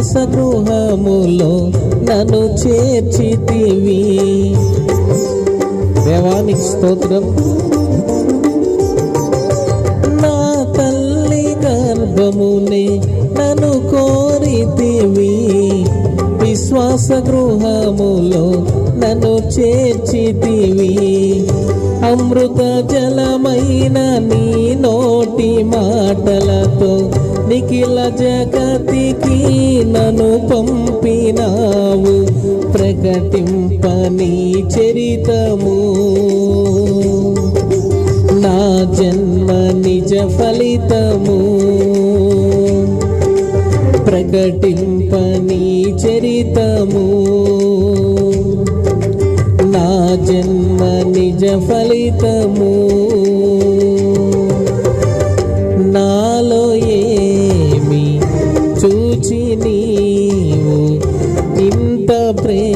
విశ్వాస గృహములో నన్ను చేర్చితివి. దేవానికి స్తోత్రం. నా తల్లి గర్భమునే నన్ను కోరితివి, విశ్వాస గృహములో నన్ను చేర్చితివి. అమృత జలమైన నీ నోటి మాటలతో నిఖిల జగతికి నన్ను పంపినావు. ప్రకటింపని చరితము నా జన్మ నిజ ఫలితము. ప్రకటింపని చరితము నా జన్మ నిజ ఫలితము. నాలో ఏమి చూచి నీవు ఇంత ప్రేమ